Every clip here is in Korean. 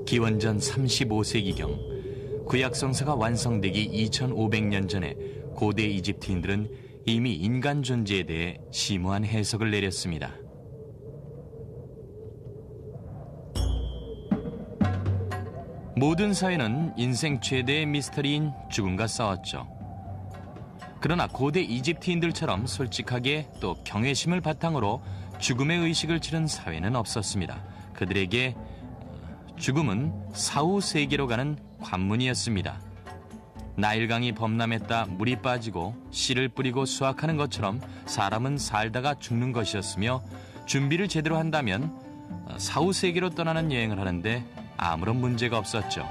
기원전 35세기경 구약 성서가 완성되기 2500년 전에 고대 이집트인들은 이미 인간 존재에 대해 심오한 해석을 내렸습니다. 모든 사회는 인생 최대의 미스터리인 죽음과 싸웠죠. 그러나 고대 이집트인들처럼 솔직하게 또 경외심을 바탕으로 죽음의 의식을 치른 사회는 없었습니다. 그들에게 죽음은 사후 세계로 가는 관문이었습니다. 나일강이 범람했다 물이 빠지고 씨를 뿌리고 수확하는 것처럼 사람은 살다가 죽는 것이었으며 준비를 제대로 한다면 사후 세계로 떠나는 여행을 하는데 아무런 문제가 없었죠.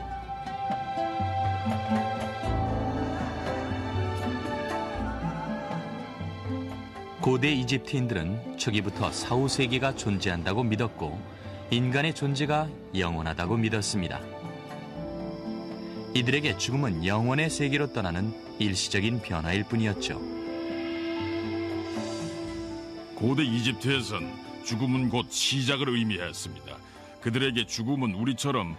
고대 이집트인들은 초기부터 사후 세계가 존재한다고 믿었고 인간의 존재가 영원하다고 믿었습니다. 이들에게 죽음은 영원의 세계로 떠나는 일시적인 변화일 뿐이었죠. 고대 이집트에선 죽음은 곧 시작을 의미했습니다. 그들에게 죽음은 우리처럼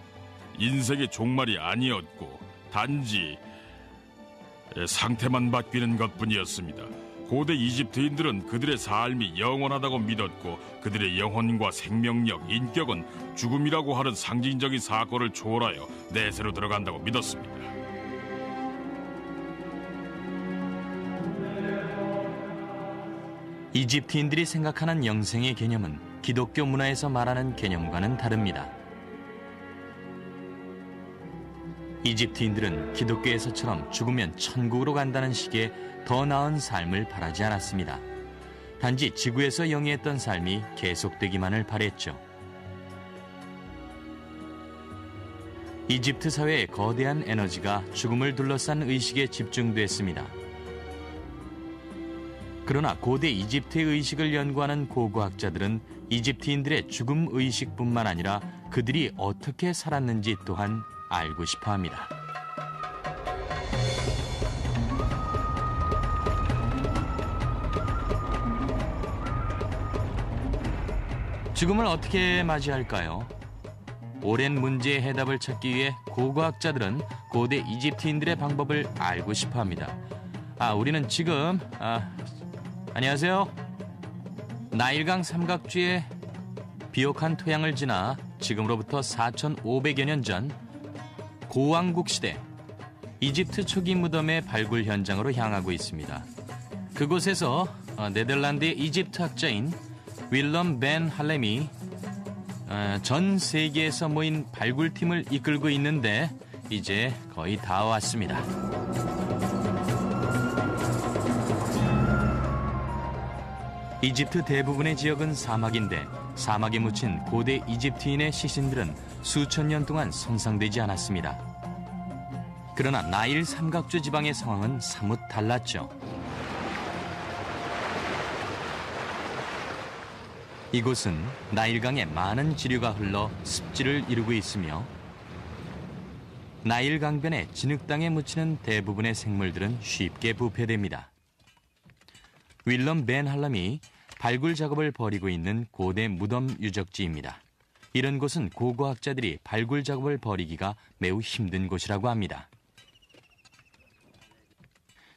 인생의 종말이 아니었고 단지 상태만 바뀌는 것뿐이었습니다. 고대 이집트인들은 그들의 삶이 영원하다고 믿었고 그들의 영혼과 생명력, 인격은 죽음이라고 하는 상징적인 사건을 초월하여 내세로 들어간다고 믿었습니다. 이집트인들이 생각하는 영생의 개념은 기독교 문화에서 말하는 개념과는 다릅니다. 이집트인들은 기독교에서처럼 죽으면 천국으로 간다는 식의 더 나은 삶을 바라지 않았습니다. 단지 지구에서 영위했던 삶이 계속되기만을 바랬죠. 이집트 사회의 거대한 에너지가 죽음을 둘러싼 의식에 집중됐습니다. 그러나 고대 이집트의 의식을 연구하는 고고학자들은 이집트인들의 죽음 의식뿐만 아니라 그들이 어떻게 살았는지 또한 알고 싶어 합니다. 죽음을 어떻게 맞이할까요? 오랜 문제의 해답을 찾기 위해 고고학자들은 고대 이집트인들의 방법을 알고 싶어 합니다. 우리는 지금 안녕하세요. 나일강 삼각주의 비옥한 토양을 지나 지금으로부터 4,500여 년 전 고왕국 시대 이집트 초기 무덤의 발굴 현장으로 향하고 있습니다. 그곳에서 네덜란드의 이집트 학자인 윌럼 벤 할렘이 전 세계에서 모인 발굴팀을 이끌고 있는데 이제 거의 다 왔습니다. 이집트 대부분의 지역은 사막인데 사막에 묻힌 고대 이집트인의 시신들은 수천 년 동안 손상되지 않았습니다. 그러나 나일 삼각주 지방의 상황은 사뭇 달랐죠. 이곳은 나일강에 많은 지류가 흘러 습지를 이루고 있으며 나일 강변의 진흙땅에 묻히는 대부분의 생물들은 쉽게 부패됩니다. 윌럼 벤 할람이 발굴 작업을 벌이고 있는 고대 무덤 유적지입니다. 이런 곳은 고고학자들이 발굴 작업을 벌이기가 매우 힘든 곳이라고 합니다.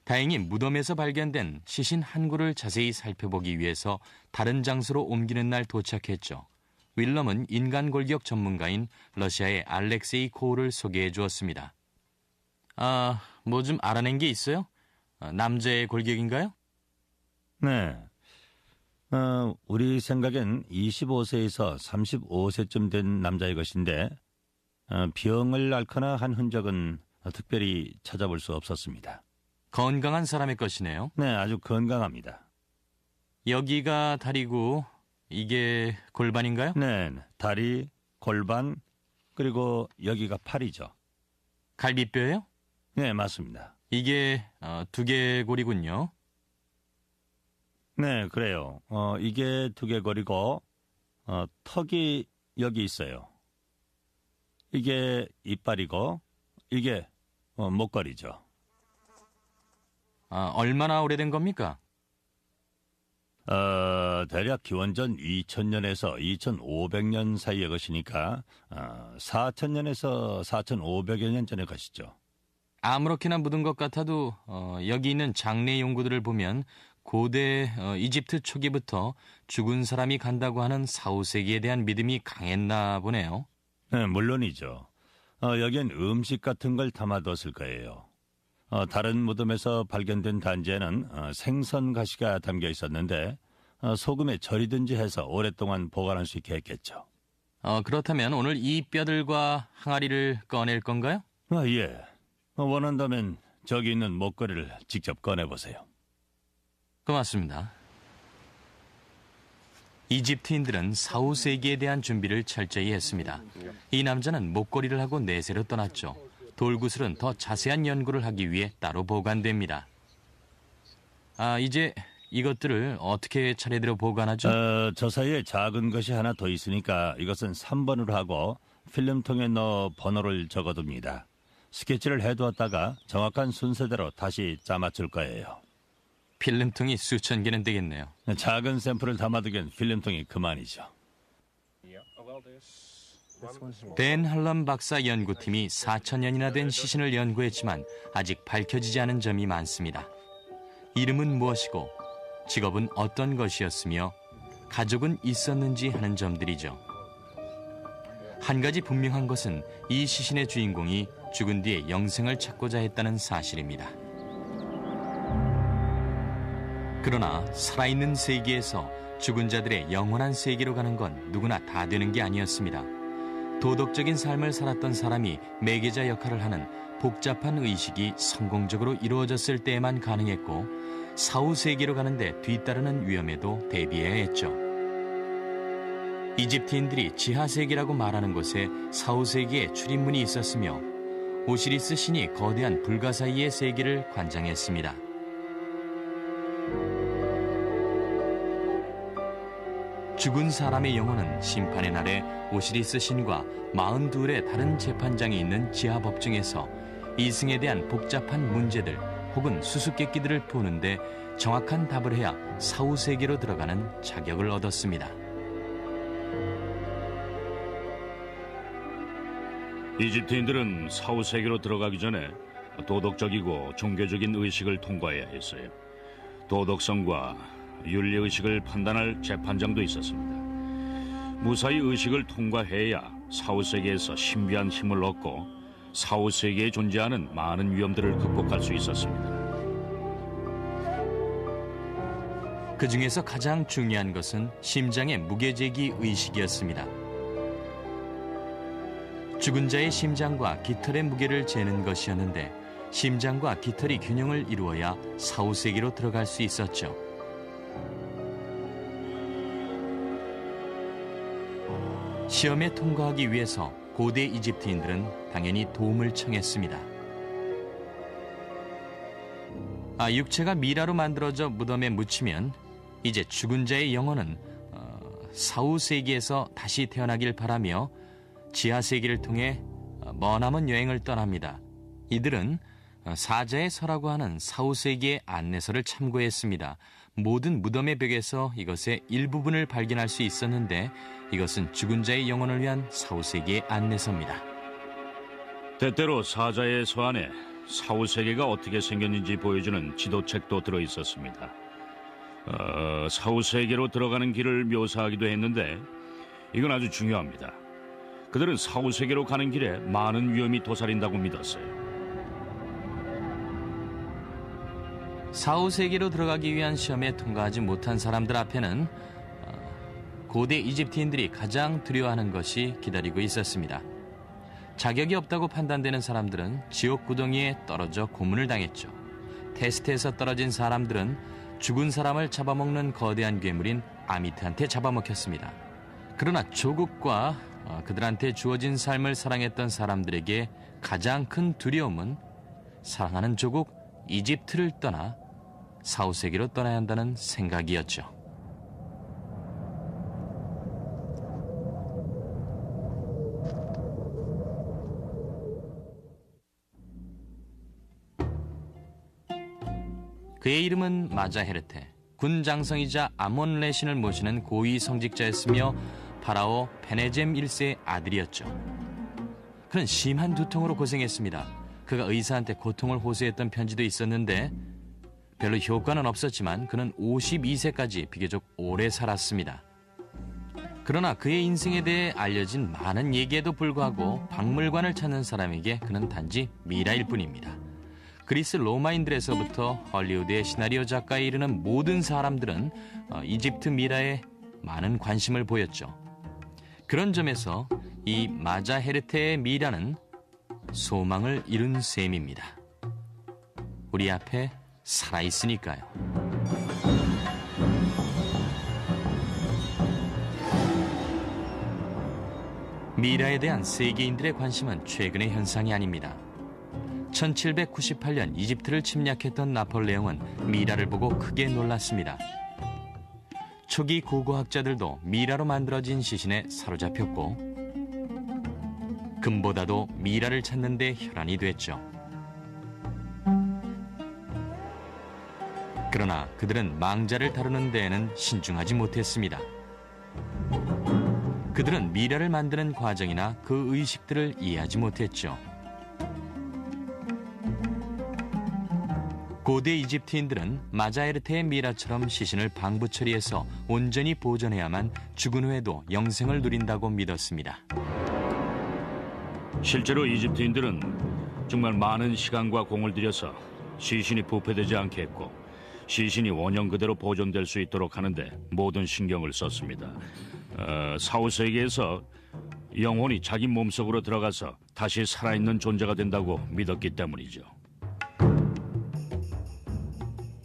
다행히 무덤에서 발견된 시신 한 구를 자세히 살펴보기 위해서 다른 장소로 옮기는 날 도착했죠. 윌럼은 인간 골격 전문가인 러시아의 알렉세이 코우를 소개해 주었습니다. 뭐 좀 알아낸 게 있어요? 남자의 골격인가요? 네. 우리 생각엔 25세에서 35세쯤 된 남자의 것인데 병을 앓거나 한 흔적은 특별히 찾아볼 수 없었습니다. 건강한 사람의 것이네요. 네, 아주 건강합니다. 여기가 다리고 이게 골반인가요? 네, 다리, 골반, 그리고 여기가 팔이죠. 갈비뼈예요? 네, 맞습니다. 이게 두개골이군요. 네, 그래요. 이게 두개골이고 턱이 여기 있어요. 이게 이빨이고 이게 목걸이죠. 얼마나 오래된 겁니까? 대략 기원전 2000년에서 2500년 사이의 것이니까 4000년에서 4500여 년 전의 것이죠. 아무렇게나 묻은 것 같아도 여기 있는 장례 용구들을 보면 고대 이집트 초기부터 죽은 사람이 간다고 하는 4, 5세기에 대한 믿음이 강했나 보네요. 네, 물론이죠. 여기엔 음식 같은 걸 담아뒀을 거예요. 다른 무덤에서 발견된 단지에는 생선 가시가 담겨 있었는데 소금에 절이든지 해서 오랫동안 보관할 수 있게 했겠죠. 그렇다면 오늘 이 뼈들과 항아리를 꺼낼 건가요? 예. 원한다면 저기 있는 목걸이를 직접 꺼내보세요. 고맙습니다. 이집트인들은 4, 5세기에 대한 준비를 철저히 했습니다. 이 남자는 목걸이를 하고 내세로 떠났죠. 돌구슬은 더 자세한 연구를 하기 위해 따로 보관됩니다. 이제 이것들을 어떻게 차례대로 보관하죠? 저 사이에 작은 것이 하나 더 있으니까 이것은 3번으로 하고 필름통에 넣어 번호를 적어둡니다. 스케치를 해두었다가 정확한 순서대로 다시 짜맞출 거예요. 필름통이 수천 개는 되겠네요. 작은 샘플을 담아두기엔 필름통이 그만이죠. 벤 할럼 박사 연구팀이 4,000년이나 된 시신을 연구했지만 아직 밝혀지지 않은 점이 많습니다. 이름은 무엇이고 직업은 어떤 것이었으며 가족은 있었는지 하는 점들이죠. 한 가지 분명한 것은 이 시신의 주인공이 죽은 뒤에 영생을 찾고자 했다는 사실입니다. 그러나 살아있는 세계에서 죽은 자들의 영원한 세계로 가는 건 누구나 다 되는 게 아니었습니다. 도덕적인 삶을 살았던 사람이 매개자 역할을 하는 복잡한 의식이 성공적으로 이루어졌을 때에만 가능했고 사후세계로 가는데 뒤따르는 위험에도 대비해야 했죠. 이집트인들이 지하세계라고 말하는 곳에 사후세계에 출입문이 있었으며 오시리스 신이 거대한 불가사의의 세계를 관장했습니다. 죽은 사람의 영혼은 심판의 날에 오시리스 신과 42의 다른 재판장이 있는 지하 법정에서 이승에 대한 복잡한 문제들 혹은 수수께끼들을 푸는데 정확한 답을 해야 사후세계로 들어가는 자격을 얻었습니다. 이집트인들은 사후세계로 들어가기 전에 도덕적이고 종교적인 의식을 통과해야 했어요. 도덕성과 윤리의식을 판단할 재판장도 있었습니다. 무사히 의식을 통과해야 사후세계에서 신비한 힘을 얻고 사후세계에 존재하는 많은 위험들을 극복할 수 있었습니다. 그 중에서 가장 중요한 것은 심장의 무게재기 의식이었습니다. 죽은 자의 심장과 깃털의 무게를 재는 것이었는데 심장과 깃털이 균형을 이루어야 사후세계로 들어갈 수 있었죠. 시험에 통과하기 위해서 고대 이집트인들은 당연히 도움을 청했습니다. 육체가 미라로 만들어져 무덤에 묻히면 이제 죽은 자의 영혼은 사후세계에서 다시 태어나길 바라며 지하세계를 통해 머나먼 여행을 떠납니다. 이들은 사자의 서라고 하는 사후세계의 안내서를 참고했습니다. 모든 무덤의 벽에서 이것의 일부분을 발견할 수 있었는데 이것은 죽은 자의 영혼을 위한 사후세계의 안내서입니다. 때때로 사자의 서 안에 사후세계가 어떻게 생겼는지 보여주는 지도책도 들어있었습니다. 사후세계로 들어가는 길을 묘사하기도 했는데 이건 아주 중요합니다. 그들은 사후세계로 가는 길에 많은 위험이 도사린다고 믿었어요. 사후세계로 들어가기 위한 시험에 통과하지 못한 사람들 앞에는 고대 이집트인들이 가장 두려워하는 것이 기다리고 있었습니다. 자격이 없다고 판단되는 사람들은 지옥 구덩이에 떨어져 고문을 당했죠. 테스트에서 떨어진 사람들은 죽은 사람을 잡아먹는 거대한 괴물인 아미트한테 잡아먹혔습니다. 그러나 조국과 그들한테 주어진 삶을 사랑했던 사람들에게 가장 큰 두려움은 사랑하는 조국 이집트를 떠나 사후세계로 떠나야 한다는 생각이었죠. 그의 이름은 마자헤르테, 군 장성이자 아몬레신을 모시는 고위 성직자였으며 파라오 페네젬 1세의 아들이었죠. 그는 심한 두통으로 고생했습니다. 그가 의사한테 고통을 호소했던 편지도 있었는데 별로 효과는 없었지만 그는 52세까지 비교적 오래 살았습니다. 그러나 그의 인생에 대해 알려진 많은 얘기에도 불구하고 박물관을 찾는 사람에게 그는 단지 미라일 뿐입니다. 그리스 로마인들에서부터 헐리우드의 시나리오 작가에 이르는 모든 사람들은 이집트 미라에 많은 관심을 보였죠. 그런 점에서 이 마자헤르테의 미라는 소망을 이룬 셈입니다. 우리 앞에 살아있으니까요. 미라에 대한 세계인들의 관심은 최근의 현상이 아닙니다. 1798년 이집트를 침략했던 나폴레옹은 미라를 보고 크게 놀랐습니다. 초기 고고학자들도 미라로 만들어진 시신에 사로잡혔고 금보다도 미라를 찾는 데 혈안이 됐죠. 그러나 그들은 망자를 다루는 데에는 신중하지 못했습니다. 그들은 미라를 만드는 과정이나 그 의식들을 이해하지 못했죠. 고대 이집트인들은 마자헤르테의 미라처럼 시신을 방부 처리해서 온전히 보존해야만 죽은 후에도 영생을 누린다고 믿었습니다. 실제로 이집트인들은 정말 많은 시간과 공을 들여서 시신이 부패되지 않게 했고 시신이 원형 그대로 보존될 수 있도록 하는데 모든 신경을 썼습니다. 사후세계에서 영혼이 자기 몸속으로 들어가서 다시 살아있는 존재가 된다고 믿었기 때문이죠.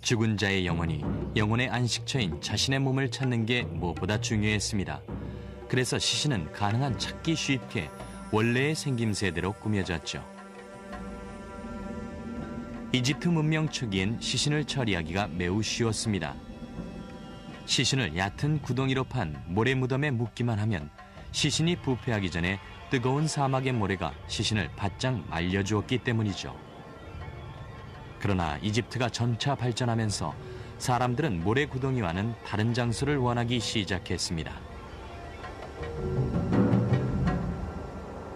죽은 자의 영혼이 영혼의 안식처인 자신의 몸을 찾는 게 무엇보다 중요했습니다. 그래서 시신은 가능한 찾기 쉽게 원래의 생김새대로 꾸며졌죠. 이집트 문명 초기엔 시신을 처리하기가 매우 쉬웠습니다. 시신을 얕은 구덩이로 판 모래 무덤에 묻기만 하면 시신이 부패하기 전에 뜨거운 사막의 모래가 시신을 바짝 말려주었기 때문이죠. 그러나 이집트가 점차 발전하면서 사람들은 모래 구덩이와는 다른 장소를 원하기 시작했습니다.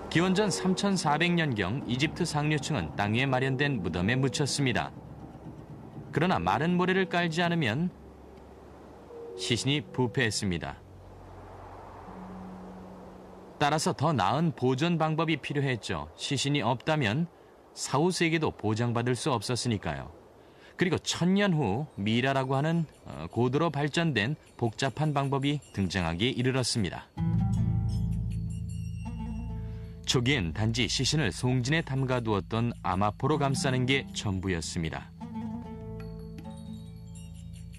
기원전 3400년경 이집트 상류층은 땅 위에 마련된 무덤에 묻혔습니다. 그러나 마른 모래를 깔지 않으면 시신이 부패했습니다. 따라서 더 나은 보존 방법이 필요했죠. 시신이 없다면 사후세계도 보장받을 수 없었으니까요. 그리고 1000년 후 미라라고 하는 고도로 발전된 복잡한 방법이 등장하기에 이르렀습니다. 초기엔 단지 시신을 송진에 담가두었던 아마포로 감싸는 게 전부였습니다.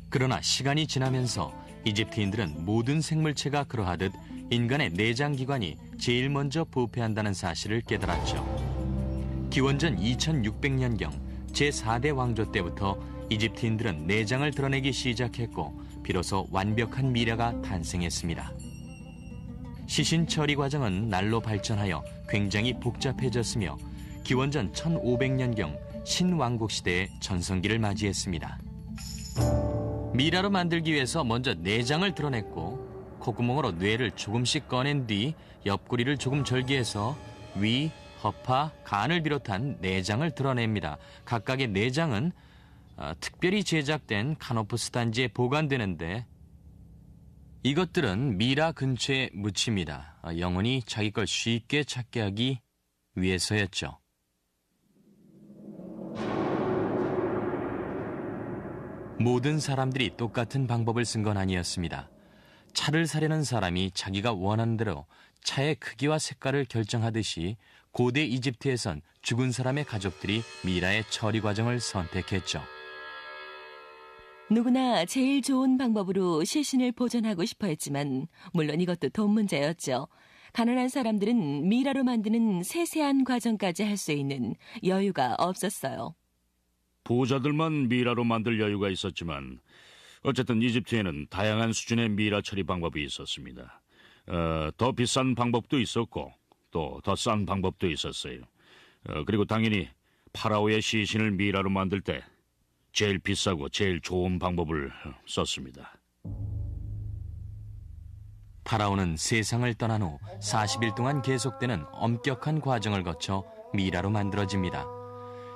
그러나 시간이 지나면서 이집트인들은 모든 생물체가 그러하듯 인간의 내장기관이 제일 먼저 부패한다는 사실을 깨달았죠. 기원전 2600년경 제4대 왕조 때부터 이집트인들은 내장을 드러내기 시작했고 비로소 완벽한 미라가 탄생했습니다. 시신 처리 과정은 날로 발전하여 굉장히 복잡해졌으며 기원전 1500년경 신왕국 시대의 전성기를 맞이했습니다. 미라로 만들기 위해서 먼저 내장을 드러냈고 콧구멍으로 뇌를 조금씩 꺼낸 뒤 옆구리를 조금 절개해서 위, 허파, 간을 비롯한 내장을 드러냅니다. 각각의 내장은 특별히 제작된 카노프스 단지에 보관되는데 이것들은 미라 근처에 묻힙니다. 영혼이 자기 걸 쉽게 찾게 하기 위해서였죠. 모든 사람들이 똑같은 방법을 쓴 건 아니었습니다. 차를 사려는 사람이 자기가 원하는 대로 차의 크기와 색깔을 결정하듯이 고대 이집트에선 죽은 사람의 가족들이 미라의 처리 과정을 선택했죠. 누구나 제일 좋은 방법으로 시신을 보존하고 싶어 했지만 물론 이것도 돈 문제였죠. 가난한 사람들은 미라로 만드는 세세한 과정까지 할 수 있는 여유가 없었어요. 부자들만 미라로 만들 여유가 있었지만 어쨌든 이집트에는 다양한 수준의 미라 처리 방법이 있었습니다. 더 비싼 방법도 있었고 또 더 싼 방법도 있었어요. 그리고 당연히 파라오의 시신을 미라로 만들 때 제일 비싸고 제일 좋은 방법을 썼습니다. 파라오는 세상을 떠난 후 40일 동안 계속되는 엄격한 과정을 거쳐 미라로 만들어집니다.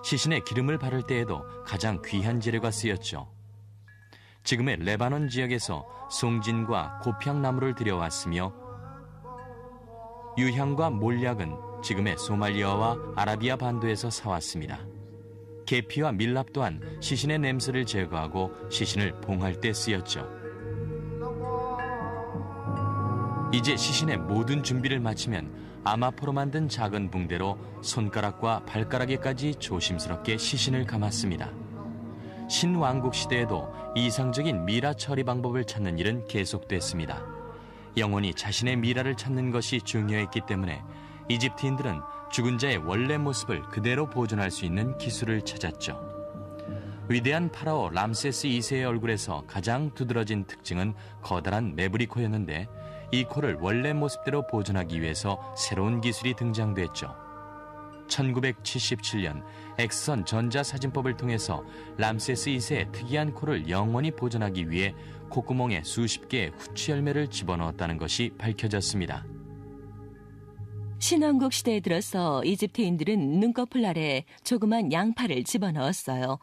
시신에 기름을 바를 때에도 가장 귀한 재료가 쓰였죠. 지금의 레바논 지역에서 송진과 고평나무를 들여왔으며 유향과 몰약은 지금의 소말리아와 아라비아 반도에서 사왔습니다. 계피와 밀랍 또한 시신의 냄새를 제거하고 시신을 봉할 때 쓰였죠. 이제 시신의 모든 준비를 마치면 아마포로 만든 작은 붕대로 손가락과 발가락에까지 조심스럽게 시신을 감았습니다. 신왕국 시대에도 이상적인 미라 처리 방법을 찾는 일은 계속됐습니다. 영혼이 자신의 미라를 찾는 것이 중요했기 때문에 이집트인들은 죽은 자의 원래 모습을 그대로 보존할 수 있는 기술을 찾았죠. 위대한 파라오 람세스 2세의 얼굴에서 가장 두드러진 특징은 커다란 매부리 코였는데 이 코를 원래 모습대로 보존하기 위해서 새로운 기술이 등장됐죠. 1977년 엑스선 전자사진법을 통해서 람세스 2세의 특이한 코를 영원히 보존하기 위해 콧구멍에 수십 개의 후추 열매를 집어넣었다는 것이 밝혀졌습니다. 신왕국 시대에 들어서 이집트인들은 눈꺼풀 아래 조그만 양파를 집어넣었어요.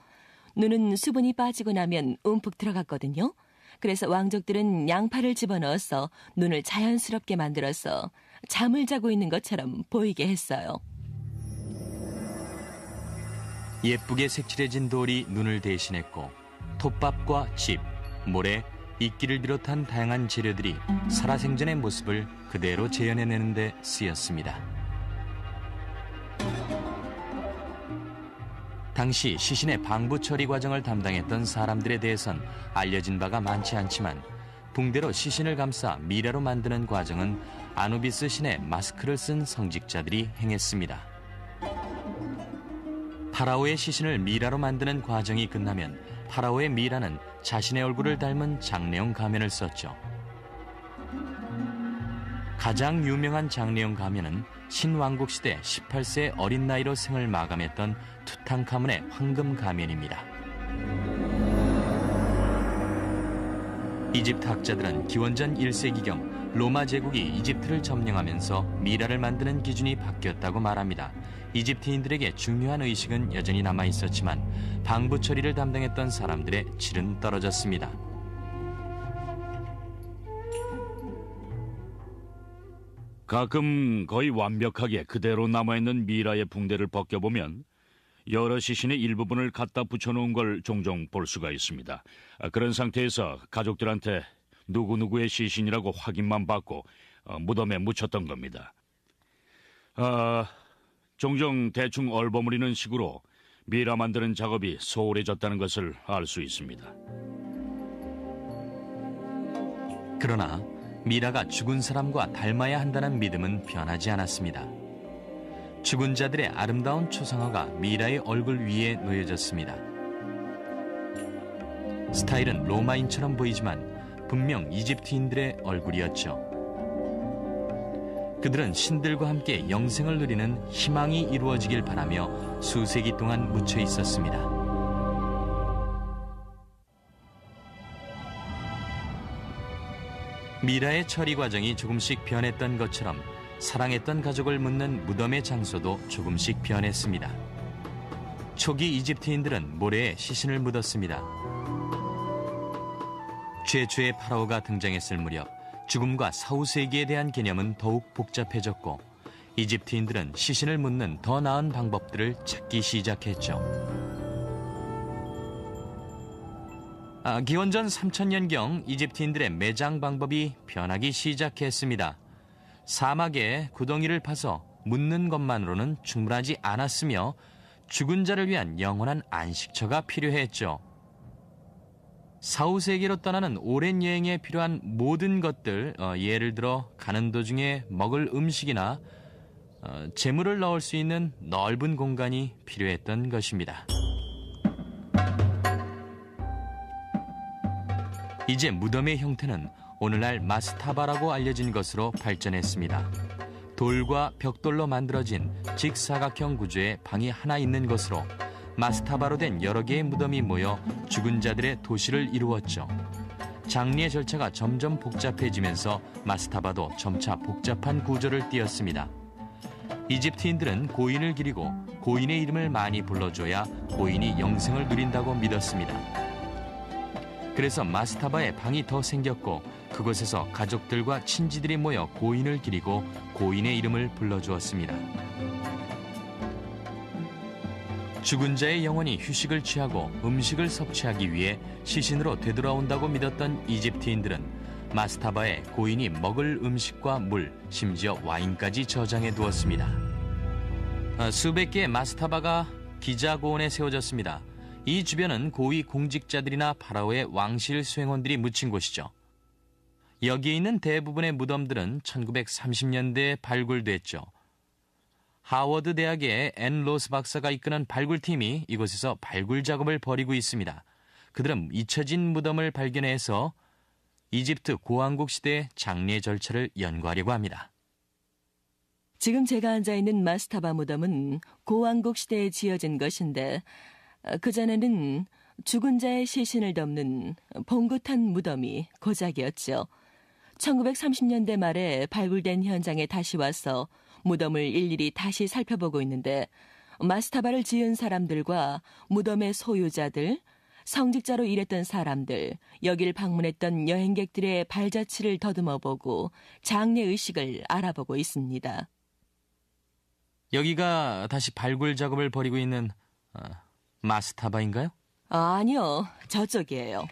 눈은 수분이 빠지고 나면 움푹 들어갔거든요. 그래서 왕족들은 양파를 집어넣어서 눈을 자연스럽게 만들어서 잠을 자고 있는 것처럼 보이게 했어요. 예쁘게 색칠해진 돌이 눈을 대신했고 톱밥과 집, 모래, 이끼를 비롯한 다양한 재료들이 살아생전의 모습을 그대로 재현해내는 데 쓰였습니다. 당시 시신의 방부 처리 과정을 담당했던 사람들에 대해선 알려진 바가 많지 않지만 붕대로 시신을 감싸 미라로 만드는 과정은 아누비스 신의 마스크를 쓴 성직자들이 행했습니다. 파라오의 시신을 미라로 만드는 과정이 끝나면 파라오의 미라는 자신의 얼굴을 닮은 장례용 가면을 썼죠. 가장 유명한 장례용 가면은 신왕국 시대 18세 어린 나이로 생을 마감했던 투탕카문의 황금 가면입니다. 이집트 학자들은 기원전 1세기경 로마 제국이 이집트를 점령하면서 미라를 만드는 기준이 바뀌었다고 말합니다. 이집트인들에게 중요한 의식은 여전히 남아 있었지만 방부 처리를 담당했던 사람들의 질은 떨어졌습니다. 가끔 거의 완벽하게 그대로 남아있는 미라의 붕대를 벗겨보면 여러 시신의 일부분을 갖다 붙여놓은 걸 종종 볼 수가 있습니다. 그런 상태에서 가족들한테 누구누구의 시신이라고 확인만 받고 무덤에 묻혔던 겁니다. 종종 대충 얼버무리는 식으로 미라 만드는 작업이 소홀해졌다는 것을 알 수 있습니다. 그러나 미라가 죽은 사람과 닮아야 한다는 믿음은 변하지 않았습니다. 죽은 자들의 아름다운 초상화가 미라의 얼굴 위에 놓여졌습니다. 스타일은 로마인처럼 보이지만 분명 이집트인들의 얼굴이었죠. 그들은 신들과 함께 영생을 누리는 희망이 이루어지길 바라며 수세기 동안 묻혀 있었습니다. 미라의 처리 과정이 조금씩 변했던 것처럼 사랑했던 가족을 묻는 무덤의 장소도 조금씩 변했습니다. 초기 이집트인들은 모래에 시신을 묻었습니다. 최초의 파라오가 등장했을 무렵 죽음과 사후세계에 대한 개념은 더욱 복잡해졌고 이집트인들은 시신을 묻는 더 나은 방법들을 찾기 시작했죠. 기원전 3000년경 이집트인들의 매장 방법이 변하기 시작했습니다. 사막에 구덩이를 파서 묻는 것만으로는 충분하지 않았으며 죽은 자를 위한 영원한 안식처가 필요했죠. 사후세계로 떠나는 오랜 여행에 필요한 모든 것들, 예를 들어 가는 도중에 먹을 음식이나 재물을 넣을 수 있는 넓은 공간이 필요했던 것입니다. 이제 무덤의 형태는 오늘날 마스타바라고 알려진 것으로 발전했습니다. 돌과 벽돌로 만들어진 직사각형 구조의 방이 하나 있는 것으로 마스타바로 된 여러 개의 무덤이 모여 죽은 자들의 도시를 이루었죠. 장례 절차가 점점 복잡해지면서 마스타바도 점차 복잡한 구조를 띠었습니다. 이집트인들은 고인을 기리고 고인의 이름을 많이 불러줘야 고인이 영생을 누린다고 믿었습니다. 그래서 마스타바에 방이 더 생겼고 그곳에서 가족들과 친지들이 모여 고인을 기리고 고인의 이름을 불러주었습니다. 죽은 자의 영혼이 휴식을 취하고 음식을 섭취하기 위해 시신으로 되돌아온다고 믿었던 이집트인들은 마스타바에 고인이 먹을 음식과 물, 심지어 와인까지 저장해 두었습니다. 수백 개의 마스타바가 기자고원에 세워졌습니다. 이 주변은 고위 공직자들이나 파라오의 왕실 수행원들이 묻힌 곳이죠. 여기에 있는 대부분의 무덤들은 1930년대에 발굴됐죠. 하워드 대학의 앤 로스 박사가 이끄는 발굴팀이 이곳에서 발굴 작업을 벌이고 있습니다. 그들은 잊혀진 무덤을 발견해서 이집트 고왕국 시대의 장례 절차를 연구하려고 합니다. 지금 제가 앉아있는 마스타바 무덤은 고왕국 시대에 지어진 것인데 그전에는 죽은 자의 시신을 덮는 봉긋한 무덤이 고작이었죠. 1930년대 말에 발굴된 현장에 다시 와서 무덤을 일일이 다시 살펴보고 있는데 마스타바를 지은 사람들과 무덤의 소유자들, 성직자로 일했던 사람들, 여길 방문했던 여행객들의 발자취를 더듬어보고 장례의식을 알아보고 있습니다. 여기가 다시 발굴 작업을 벌이고 있는 마스타바인가요? 아니요, 저쪽이에요.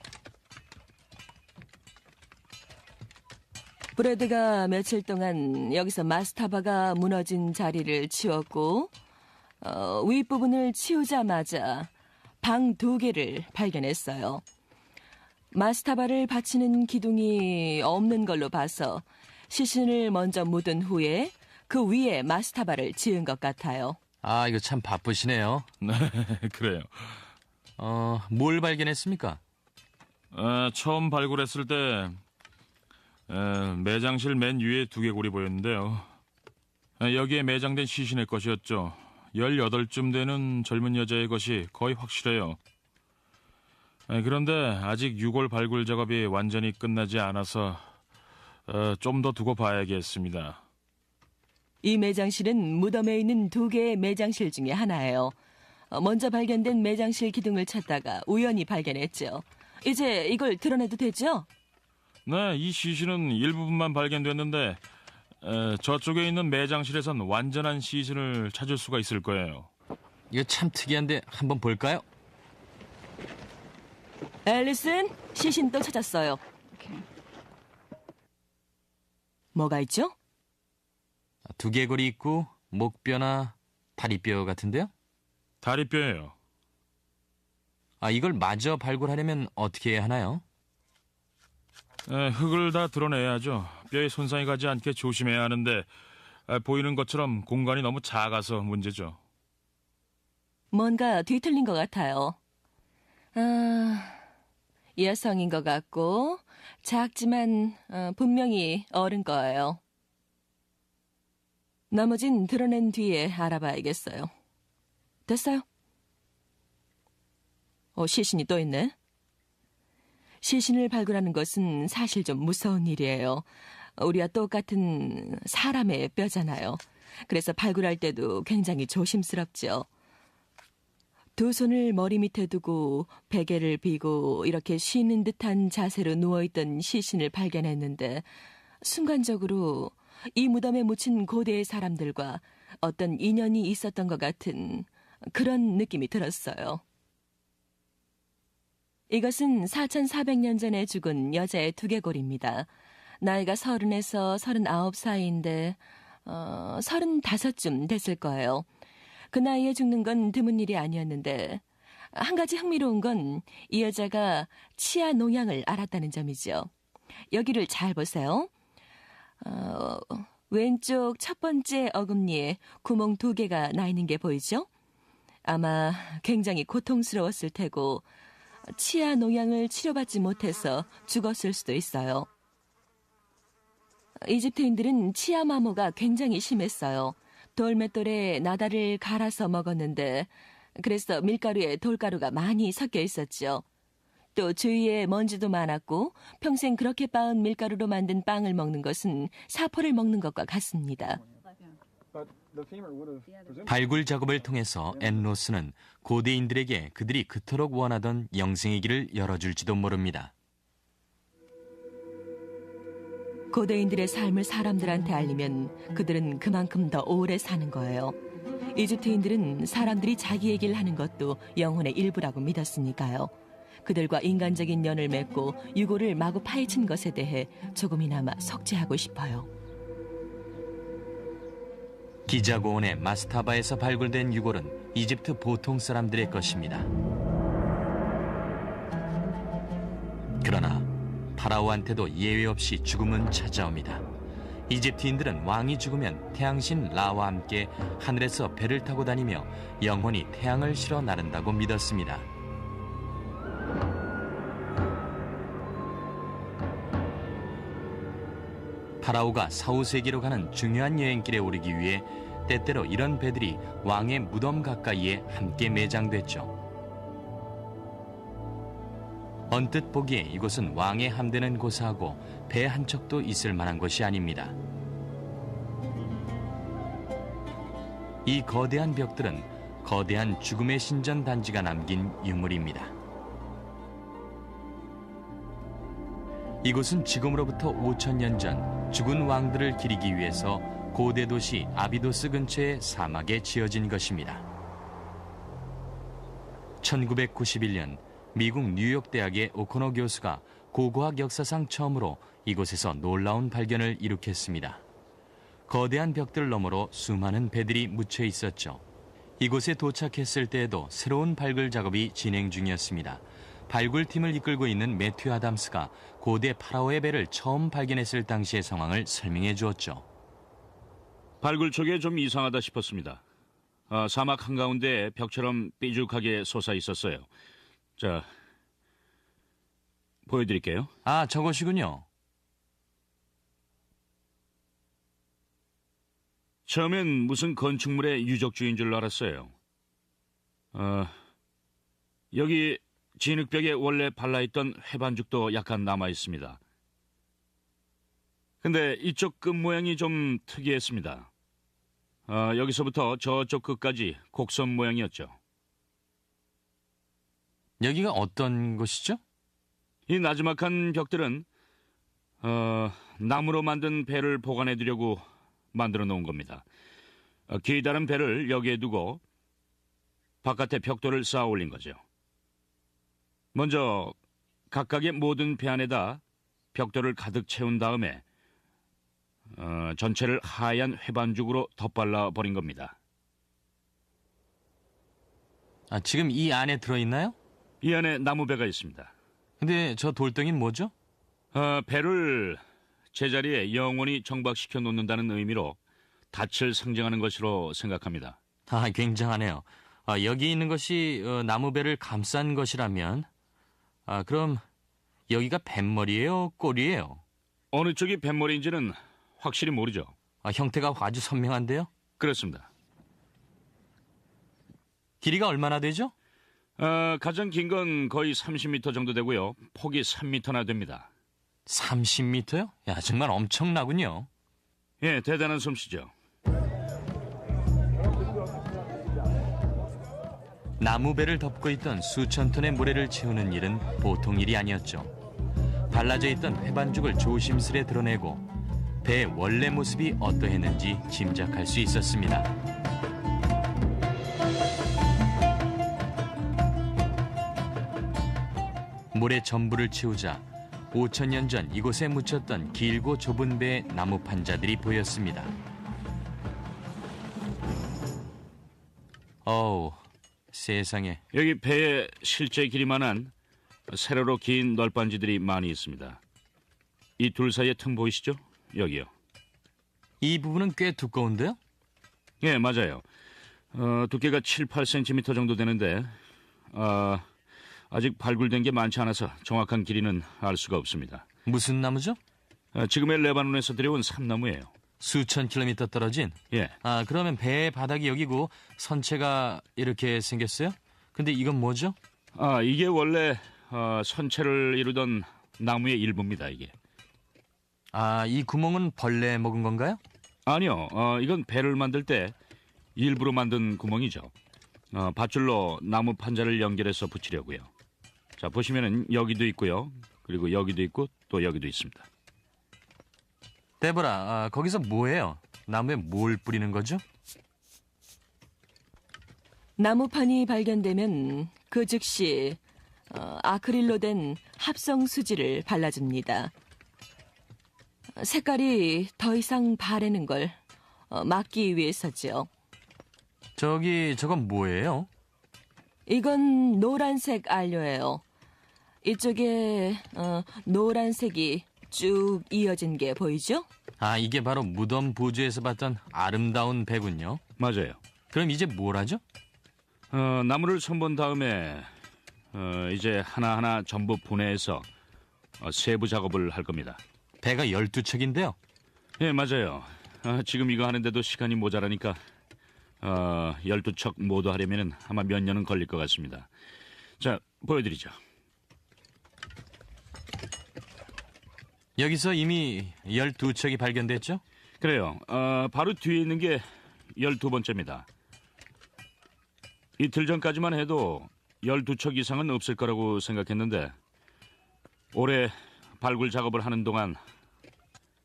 브래드가 며칠 동안 여기서 마스타바가 무너진 자리를 치웠고 윗부분을 치우자마자 방 2개를 발견했어요. 마스타바를 받치는 기둥이 없는 걸로 봐서 시신을 먼저 묻은 후에 그 위에 마스타바를 지은 것 같아요. 아, 이거 참 바쁘시네요. 네, 그래요. 뭘 발견했습니까? 처음 발굴했을 때 매장실 맨 위에 두개골이 보였는데요. 여기에 매장된 시신의 것이었죠. 18쯤 되는 젊은 여자의 것이 거의 확실해요. 그런데 아직 유골 발굴 작업이 완전히 끝나지 않아서 좀 더 두고 봐야겠습니다. 이 매장실은 무덤에 있는 2개의 매장실 중에 하나예요. 먼저 발견된 매장실 기둥을 찾다가 우연히 발견했죠. 이제 이걸 드러내도 되죠? 네, 이 시신은 일부분만 발견됐는데 저쪽에 있는 매장실에선 완전한 시신을 찾을 수가 있을 거예요. 이거 참 특이한데 한번 볼까요? 앨리슨, 시신 또 찾았어요. 뭐가 있죠? 두개골이 있고 목뼈나 다리뼈 같은데요? 다리뼈예요. 이걸 마저 발굴하려면 어떻게 해야 하나요? 흙을 다 드러내야죠. 뼈에 손상이 가지 않게 조심해야 하는데 보이는 것처럼 공간이 너무 작아서 문제죠. 뭔가 뒤틀린 것 같아요. 여성인 것 같고 작지만 분명히 어른 거예요. 나머진 드러낸 뒤에 알아봐야겠어요. 됐어요. 시신이 또 있네. 시신을 발굴하는 것은 사실 좀 무서운 일이에요. 우리와 똑같은 사람의 뼈잖아요. 그래서 발굴할 때도 굉장히 조심스럽죠. 2 손을 머리 밑에 두고 베개를 비고 이렇게 쉬는 듯한 자세로 누워있던 시신을 발견했는데 순간적으로 이 무덤에 묻힌 고대의 사람들과 어떤 인연이 있었던 것 같은 그런 느낌이 들었어요. 이것은 4,400년 전에 죽은 여자의 두개골입니다. 나이가 30에서 39 사이인데 35쯤 됐을 거예요. 그 나이에 죽는 건 드문 일이 아니었는데 한 가지 흥미로운 건 이 여자가 치아 농양을 알았다는 점이죠. 여기를 잘 보세요. 왼쪽 첫 번째 어금니에 구멍 2개가 나 있는 게 보이죠? 아마 굉장히 고통스러웠을 테고 치아 농양을 치료받지 못해서 죽었을 수도 있어요. 이집트인들은 치아 마모가 굉장히 심했어요. 돌맷돌에 나다를 갈아서 먹었는데 그래서 밀가루에 돌가루가 많이 섞여 있었죠. 또 주위에 먼지도 많았고 평생 그렇게 빻은 밀가루로 만든 빵을 먹는 것은 사포를 먹는 것과 같습니다. 발굴 작업을 통해서 앤로스는 고대인들에게 그들이 그토록 원하던 영생의 길을 열어줄지도 모릅니다. 고대인들의 삶을 사람들한테 알리면 그들은 그만큼 더 오래 사는 거예요. 이집트인들은 사람들이 자기 얘기를 하는 것도 영혼의 일부라고 믿었으니까요. 그들과 인간적인 연을 맺고 유고를 마구 파헤친 것에 대해 조금이나마 속죄하고 싶어요. 기자고원의 마스타바에서 발굴된 유골은 이집트 보통 사람들의 것입니다. 그러나 파라오한테도 예외 없이 죽음은 찾아옵니다. 이집트인들은 왕이 죽으면 태양신 라와 함께 하늘에서 배를 타고 다니며 영원히 태양을 실어 나른다고 믿었습니다. 파라오가 사후세계로 가는 중요한 여행길에 오르기 위해 때때로 이런 배들이 왕의 무덤 가까이에 함께 매장됐죠. 언뜻 보기에 이곳은 왕의 함대는 고사하고 배 한 척도 있을 만한 곳이 아닙니다. 이 거대한 벽들은 거대한 죽음의 신전 단지가 남긴 유물입니다. 이곳은 지금으로부터 5,000년 전 죽은 왕들을 기리기 위해서 고대 도시 아비도스 근처의 사막에 지어진 것입니다. 1991년 미국 뉴욕 대학의 오코노 교수가 고고학 역사상 처음으로 이곳에서 놀라운 발견을 이룩했습니다. 거대한 벽들 너머로 수많은 배들이 묻혀 있었죠. 이곳에 도착했을 때에도 새로운 발굴 작업이 진행 중이었습니다. 발굴팀을 이끌고 있는 매튜 아담스가 고대 파라오의 배를 처음 발견했을 당시의 상황을 설명해 주었죠. 발굴 초기에 좀 이상하다 싶었습니다. 사막 한가운데 벽처럼 삐죽하게 솟아 있었어요. 자, 보여드릴게요. 아, 저것이군요. 처음엔 무슨 건축물의 유적지인 줄 알았어요. 여기 진흙벽에 원래 발라있던 회반죽도 약간 남아있습니다. 근데 이쪽 끝 모양이 좀 특이했습니다. 여기서부터 저쪽 끝까지 곡선 모양이었죠. 여기가 어떤 곳이죠? 이 나지막한 벽들은 나무로 만든 배를 보관해두려고 만들어 놓은 겁니다. 기다란 배를 여기에 두고 바깥에 벽돌을 쌓아 올린 거죠. 먼저 각각의 모든 배 안에다 벽돌을 가득 채운 다음에 전체를 하얀 회반죽으로 덧발라 버린 겁니다. 아, 지금 이 안에 들어있나요? 이 안에 나무배가 있습니다. 근데 저 돌덩이는 뭐죠? 배를 제자리에 영원히 정박시켜 놓는다는 의미로 닻을 상징하는 것으로 생각합니다. 아, 굉장하네요. 여기 있는 것이 나무배를 감싼 것이라면 그럼 여기가 뱃머리예요? 꼬리예요? 어느 쪽이 뱃머리인지는 확실히 모르죠. 형태가 아주 선명한데요? 그렇습니다. 길이가 얼마나 되죠? 가장 긴 건 거의 30m 정도 되고요. 폭이 3m나 됩니다. 30m요? 야, 정말 엄청나군요. 예, 대단한 솜씨죠. 나무배를 덮고 있던 수천 톤의 모래를 채우는 일은 보통 일이 아니었죠. 발라져 있던 회반죽을 조심스레 드러내고 배의 원래 모습이 어떠했는지 짐작할 수 있었습니다. 모래 전부를 채우자 5,000년 전 이곳에 묻혔던 길고 좁은 배의 나무 판자들이 보였습니다. 세상에. 여기 배의 실제 길이만한 세로로 긴 널빤지들이 많이 있습니다. 이 둘 사이의 틈 보이시죠? 여기요. 이 부분은 꽤 두꺼운데요? 예, 맞아요. 두께가 7, 8cm 정도 되는데 아직 발굴된 게 많지 않아서 정확한 길이는 알 수가 없습니다. 무슨 나무죠? 지금의 레바논에서 들여온 삼나무예요. 수천 킬로미터 떨어진? 예, 그러면 배의 바닥이 여기고 선체가 이렇게 생겼어요? 근데 이건 뭐죠? 이게 원래 선체를 이루던 나무의 일부입니다. 이게. 이 구멍은 벌레 먹은 건가요? 아니요, 이건 배를 만들 때 일부러 만든 구멍이죠. 밧줄로 나무 판자를 연결해서 붙이려고요. 자, 보시면은 여기도 있고요. 그리고 여기도 있고 또 여기도 있습니다. 데보라, 거기서 뭐해요? 나무에 뭘 뿌리는 거죠? 나무판이 발견되면 그 즉시 아크릴로 된 합성 수지를 발라줍니다. 색깔이 더 이상 바래는 걸 막기 위해서죠. 저건 뭐예요? 이건 노란색 안료예요. 이쪽에 노란색이 쭉 이어진 게 보이죠? 이게 바로 무덤 부주에서 봤던 아름다운 배군요. 맞아요. 그럼 이제 뭘 하죠? 나무를 손본 다음에 이제 하나하나 전부 분해해서 세부 작업을 할 겁니다. 배가 12척인데요. 예, 맞아요. 지금 이거 하는데도 시간이 모자라니까 12척 모두 하려면 아마 몇 년은 걸릴 것 같습니다. 자, 보여드리죠. 여기서 이미 12척이 발견됐죠? 그래요. 바로 뒤에 있는 게 12번째입니다. 이틀 전까지만 해도 12척 이상은 없을 거라고 생각했는데 올해 발굴 작업을 하는 동안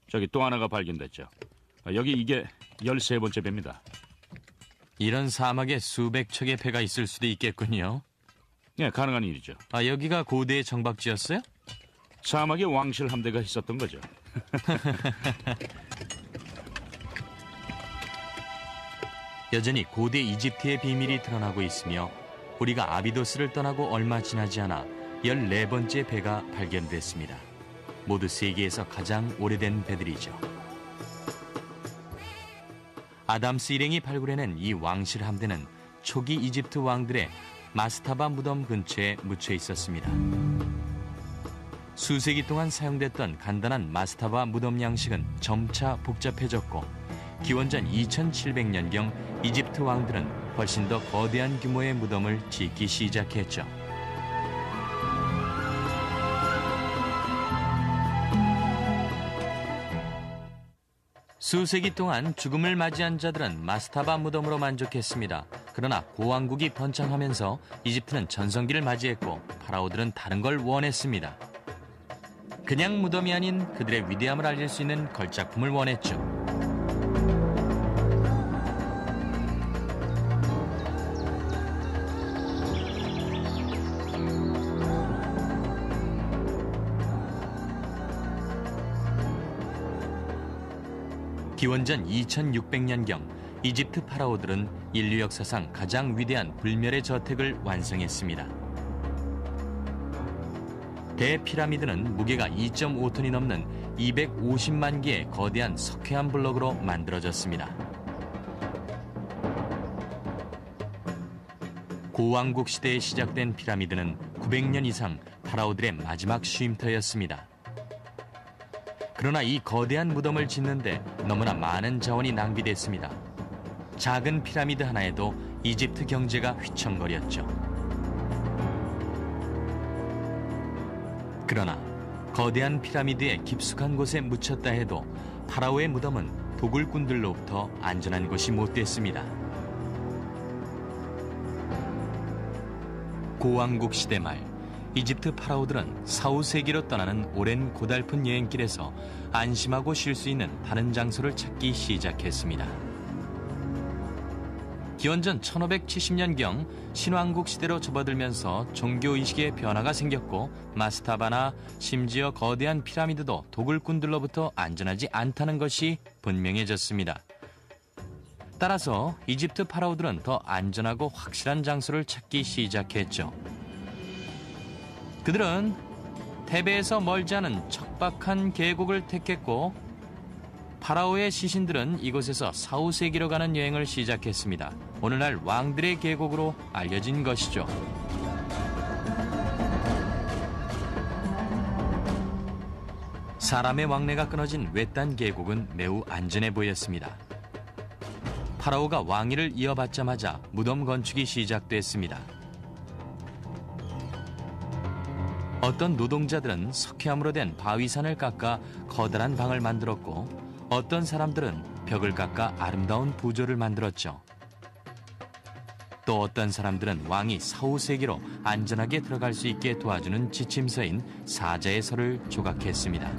저기 또 하나가 발견됐죠. 여기 이게 13번째 배입니다. 이런 사막에 수백 척의 배가 있을 수도 있겠군요. 예, 가능한 일이죠. 여기가 고대의 정박지였어요? 사막에 왕실 함대가 있었던 거죠. 여전히 고대 이집트의 비밀이 드러나고 있으며 우리가 아비도스를 떠나고 얼마 지나지 않아 14번째 배가 발견됐습니다. 모두 세계에서 가장 오래된 배들이죠. 아담스 일행이 발굴해낸 이 왕실 함대는 초기 이집트 왕들의 마스타바 무덤 근처에 묻혀 있었습니다. 수세기 동안 사용됐던 간단한 마스타바 무덤 양식은 점차 복잡해졌고 기원전 2700년경 이집트 왕들은 훨씬 더 거대한 규모의 무덤을 짓기 시작했죠. 수세기 동안 죽음을 맞이한 자들은 마스타바 무덤으로 만족했습니다. 그러나 고왕국이 번창하면서 이집트는 전성기를 맞이했고 파라오들은 다른 걸 원했습니다. 그냥 무덤이 아닌 그들의 위대함을 알릴 수 있는 걸작품을 원했죠. 기원전 2600년경 이집트 파라오들은 인류 역사상 가장 위대한 불멸의 저택을 완성했습니다. 대피라미드는 무게가 2.5톤이 넘는 250만 개의 거대한 석회암 블럭으로 만들어졌습니다. 고왕국 시대에 시작된 피라미드는 900년 이상 파라오들의 마지막 쉼터였습니다. 그러나 이 거대한 무덤을 짓는데 너무나 많은 자원이 낭비됐습니다. 작은 피라미드 하나에도 이집트 경제가 휘청거렸죠. 그러나 거대한 피라미드의 깊숙한 곳에 묻혔다 해도 파라오의 무덤은 도굴꾼들로부터 안전한 곳이 못 됐습니다. 고왕국 시대 말 이집트 파라오들은 사후세계로 떠나는 오랜 고달픈 여행길에서 안심하고 쉴 수 있는 다른 장소를 찾기 시작했습니다. 기원전 1570년경 신왕국 시대로 접어들면서 종교의식의 변화가 생겼고 마스타바나 심지어 거대한 피라미드도 도굴꾼들로부터 안전하지 않다는 것이 분명해졌습니다. 따라서 이집트 파라오들은 더 안전하고 확실한 장소를 찾기 시작했죠. 그들은 테베에서 멀지 않은 척박한 계곡을 택했고 파라오의 시신들은 이곳에서 사후세계로 가는 여행을 시작했습니다. 오늘날 왕들의 계곡으로 알려진 것이죠. 사람의 왕래가 끊어진 외딴 계곡은 매우 안전해 보였습니다. 파라오가 왕위를 이어받자마자 무덤 건축이 시작됐습니다. 어떤 노동자들은 석회암으로 된 바위산을 깎아 커다란 방을 만들었고 어떤 사람들은 벽을 깎아 아름다운 부조를 만들었죠. 또 어떤 사람들은 왕이 사후세계로 안전하게 들어갈 수 있게 도와주는 지침서인 사자의 서를 조각했습니다.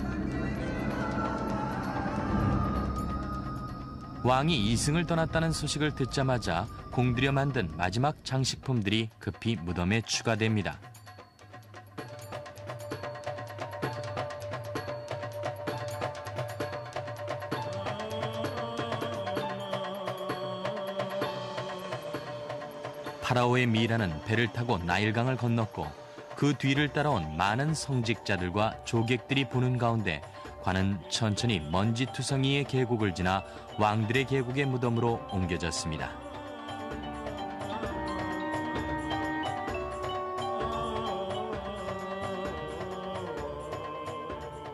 왕이 이승을 떠났다는 소식을 듣자마자 공들여 만든 마지막 장식품들이 급히 무덤에 추가됩니다. 파라오의 미라는 배를 타고 나일강을 건넜고 그 뒤를 따라온 많은 성직자들과 조객들이 보는 가운데 관은 천천히 먼지투성이의 계곡을 지나 왕들의 계곡의 무덤으로 옮겨졌습니다.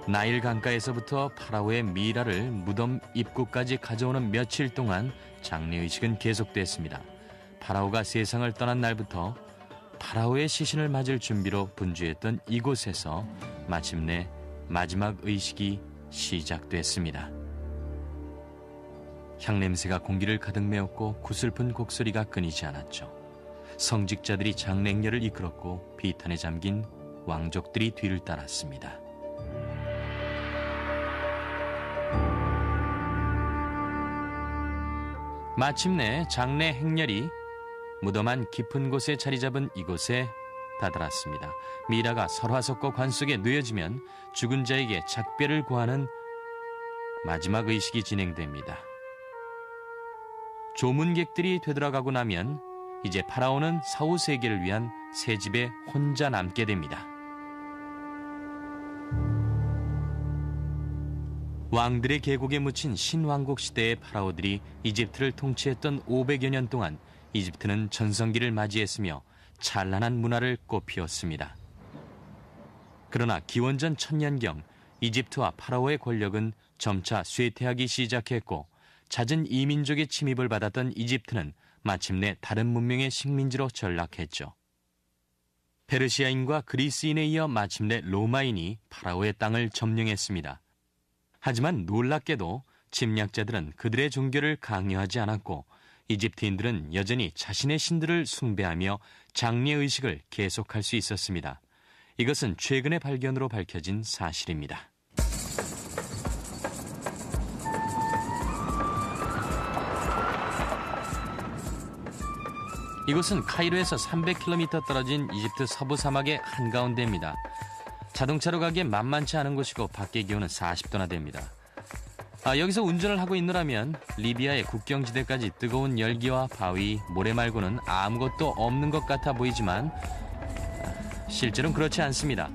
나일 강가에서부터 파라오의 미라를 무덤 입구까지 가져오는 며칠 동안 장례의식은 계속됐습니다. 파라오가 세상을 떠난 날부터 파라오의 시신을 맞을 준비로 분주했던 이곳에서 마침내 마지막 의식이 시작됐습니다. 향냄새가 공기를 가득 메웠고 구슬픈 곡소리가 끊이지 않았죠. 성직자들이 장례행렬을 이끌었고 비탄에 잠긴 왕족들이 뒤를 따랐습니다. 마침내 장례 행렬이 무덤 안 깊은 곳에 자리 잡은 이곳에 다다랐습니다. 미라가 설화석고 관 속에 놓여지면 죽은 자에게 작별을 구하는 마지막 의식이 진행됩니다. 조문객들이 되돌아가고 나면 이제 파라오는 사후세계를 위한 새 집에 혼자 남게 됩니다. 왕들의 계곡에 묻힌 신왕국 시대의 파라오들이 이집트를 통치했던 500여 년 동안 이집트는 전성기를 맞이했으며 찬란한 문화를 꽃피웠습니다. 그러나 기원전 1000년경 이집트와 파라오의 권력은 점차 쇠퇴하기 시작했고 잦은 이민족의 침입을 받았던 이집트는 마침내 다른 문명의 식민지로 전락했죠. 페르시아인과 그리스인에 이어 마침내 로마인이 파라오의 땅을 점령했습니다. 하지만 놀랍게도 침략자들은 그들의 종교를 강요하지 않았고 이집트인들은 여전히 자신의 신들을 숭배하며 장례의식을 계속할 수 있었습니다. 이것은 최근의 발견으로 밝혀진 사실입니다. 이곳은 카이로에서 300km 떨어진 이집트 서부 사막의 한가운데입니다. 자동차로 가기에 만만치 않은 곳이고 밖의 기온은 40도나 됩니다. 여기서 운전을 하고 있노라면 리비아의 국경지대까지 뜨거운 열기와 바위, 모래 말고는 아무것도 없는 것 같아 보이지만 실제로는 그렇지 않습니다.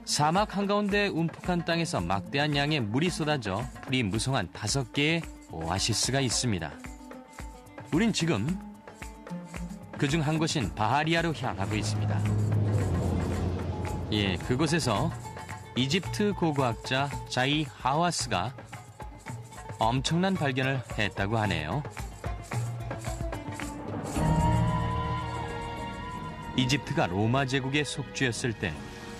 사막 한가운데 움푹한 땅에서 막대한 양의 물이 쏟아져 풀이 무성한 5개의 오아시스가 있습니다. 우린 지금 그중 한 곳인 바하리아로 향하고 있습니다. 그곳에서 이집트 고고학자 자이 하와스가 엄청난 발견을 했다고 하네요. 이집트가 로마 제국의 속주였을 때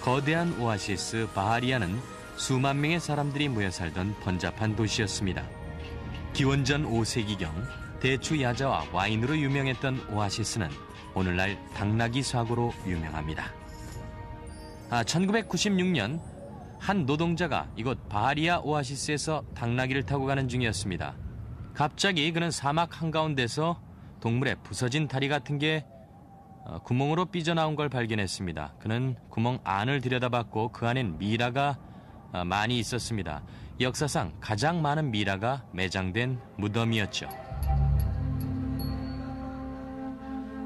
거대한 오아시스 바하리아는 수만 명의 사람들이 모여 살던 번잡한 도시였습니다. 기원전 5세기경 대추 야자와 와인으로 유명했던 오아시스는 오늘날 당나귀 사고로 유명합니다. 1996년 한 노동자가 이곳 바하리아 오아시스에서 당나귀를 타고 가는 중이었습니다. 갑자기 그는 사막 한가운데서 동물의 부서진 다리 같은 게 구멍으로 삐져나온 걸 발견했습니다. 그는 구멍 안을 들여다봤고 그 안엔 미라가 많이 있었습니다. 역사상 가장 많은 미라가 매장된 무덤이었죠.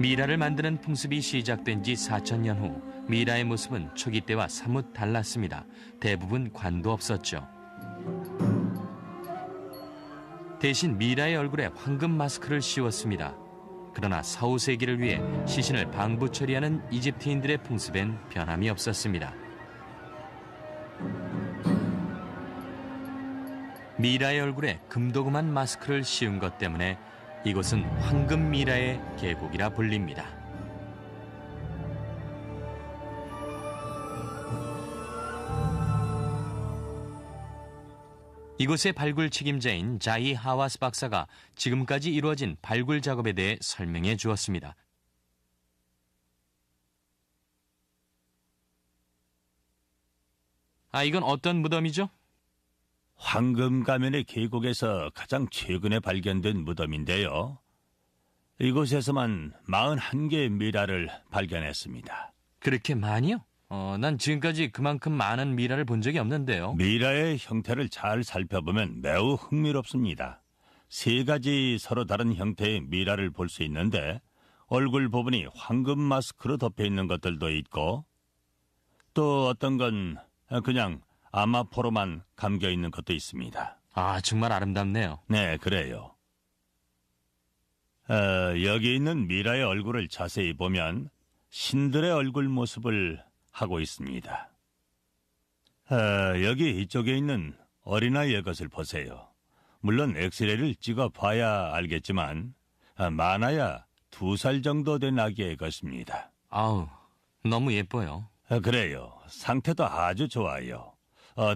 미라를 만드는 풍습이 시작된 지 4,000년 후 미라의 모습은 초기 때와 사뭇 달랐습니다. 대부분 관도 없었죠. 대신 미라의 얼굴에 황금 마스크를 씌웠습니다. 그러나 4, 5세기를 위해 시신을 방부 처리하는 이집트인들의 풍습엔 변함이 없었습니다. 미라의 얼굴에 금도금한 마스크를 씌운 것 때문에 이곳은 황금 미라의 계곡이라 불립니다. 이곳의 발굴 책임자인 자이 하와스 박사가 지금까지 이루어진 발굴 작업에 대해 설명해 주었습니다. 이건 어떤 무덤이죠? 황금 가면의 계곡에서 가장 최근에 발견된 무덤인데요. 이곳에서만 41개의 미라를 발견했습니다. 그렇게 많이요? 난 지금까지 그만큼 많은 미라를 본 적이 없는데요. 미라의 형태를 잘 살펴보면 매우 흥미롭습니다. 3가지 서로 다른 형태의 미라를 볼 수 있는데 얼굴 부분이 황금 마스크로 덮여 있는 것들도 있고 또 어떤 건 그냥 아마포로만 감겨 있는 것도 있습니다. 정말 아름답네요. 네, 그래요. 여기 있는 미라의 얼굴을 자세히 보면 신들의 얼굴 모습을 하고 있습니다. 여기 이쪽에 있는 어린아이의 것을 보세요. 물론 엑스레이를 찍어 봐야 알겠지만 많아야 2살 정도 된 아기의 것입니다. 너무 예뻐요. 그래요. 상태도 아주 좋아요.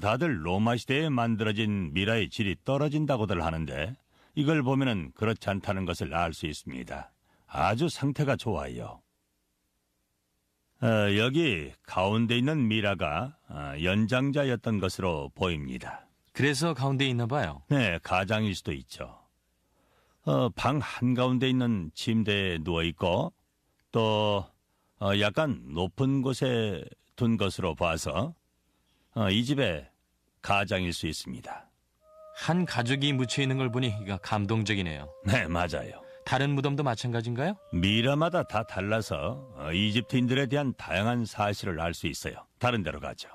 다들 로마 시대에 만들어진 미라의 질이 떨어진다고들 하는데 이걸 보면은 그렇지 않다는 것을 알 수 있습니다. 아주 상태가 좋아요. 여기 가운데 있는 미라가 연장자였던 것으로 보입니다. 그래서 가운데 있나 봐요. 네, 가장일 수도 있죠. 방 한가운데 있는 침대에 누워있고 또 약간 높은 곳에 둔 것으로 봐서 이 집의 가장일 수 있습니다. 한 가족이 묻혀 있는 걸 보니 감동적이네요. 네, 맞아요. 다른 무덤도 마찬가지인가요? 미라마다 다 달라서 이집트인들에 대한 다양한 사실을 알 수 있어요. 다른 데로 가죠.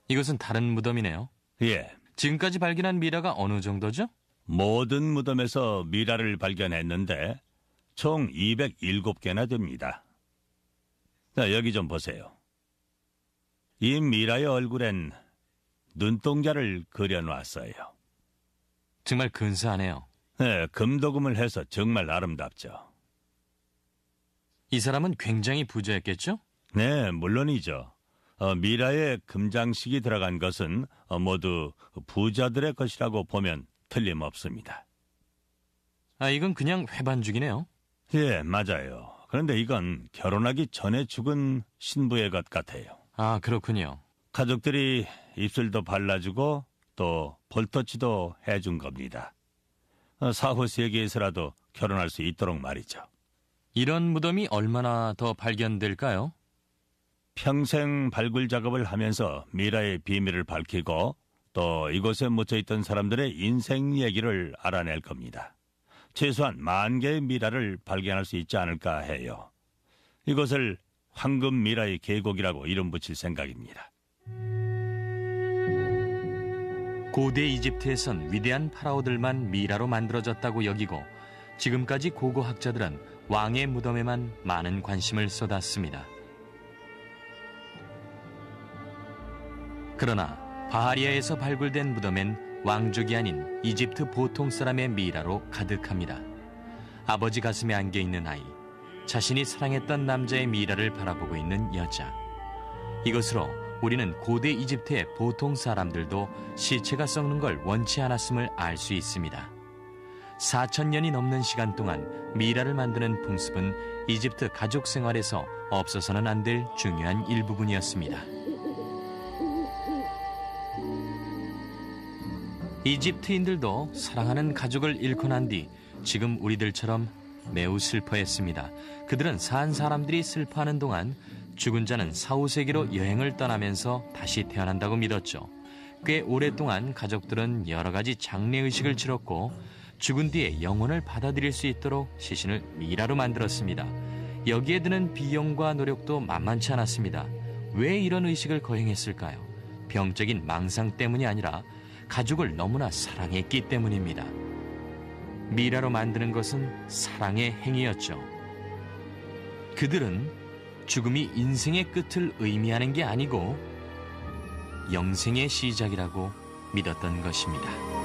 이것은 다른 무덤이네요. 예, 지금까지 발견한 미라가 어느 정도죠? 모든 무덤에서 미라를 발견했는데 총 207개나 됩니다. 자, 여기 좀 보세요. 이 미라의 얼굴엔 눈동자를 그려놨어요. 정말 근사하네요. 네, 금도금을 해서 정말 아름답죠. 이 사람은 굉장히 부자였겠죠? 네, 물론이죠. 미라의 금장식이 들어간 것은 모두 부자들의 것이라고 보면 틀림없습니다. 이건 그냥 회반죽이네요. 예, 맞아요. 그런데 이건 결혼하기 전에 죽은 신부의 것 같아요. 그렇군요. 가족들이 입술도 발라주고 또 볼터치도 해준 겁니다. 4, 5세기에서라도 결혼할 수 있도록 말이죠. 이런 무덤이 얼마나 더 발견될까요? 평생 발굴 작업을 하면서 미라의 비밀을 밝히고 또 이곳에 묻혀있던 사람들의 인생 얘기를 알아낼 겁니다. 최소한 10,000개의 미라를 발견할 수 있지 않을까 해요. 이것을 황금 미라의 계곡이라고 이름 붙일 생각입니다. 고대 이집트에선 위대한 파라오들만 미라로 만들어졌다고 여기고 지금까지 고고학자들은 왕의 무덤에만 많은 관심을 쏟았습니다. 그러나 바하리아에서 발굴된 무덤엔 왕족이 아닌 이집트 보통 사람의 미라로 가득합니다. 아버지 가슴에 안겨있는 아이, 자신이 사랑했던 남자의 미라를 바라보고 있는 여자. 이것으로 우리는 고대 이집트의 보통 사람들도 시체가 썩는 걸 원치 않았음을 알 수 있습니다. 4,000년이 넘는 시간 동안 미라를 만드는 풍습은 이집트 가족 생활에서 없어서는 안 될 중요한 일부분이었습니다. 이집트인들도 사랑하는 가족을 잃고 난 뒤 지금 우리들처럼 매우 슬퍼했습니다. 그들은 산 사람들이 슬퍼하는 동안 죽은 자는 4, 5세기로 여행을 떠나면서 다시 태어난다고 믿었죠. 꽤 오랫동안 가족들은 여러 가지 장례의식을 치렀고 죽은 뒤에 영혼을 받아들일 수 있도록 시신을 미라로 만들었습니다. 여기에 드는 비용과 노력도 만만치 않았습니다. 왜 이런 의식을 거행했을까요? 병적인 망상 때문이 아니라 가족을 너무나 사랑했기 때문입니다. 미라로 만드는 것은 사랑의 행위였죠. 그들은 죽음이 인생의 끝을 의미하는 게 아니고 영생의 시작이라고 믿었던 것입니다.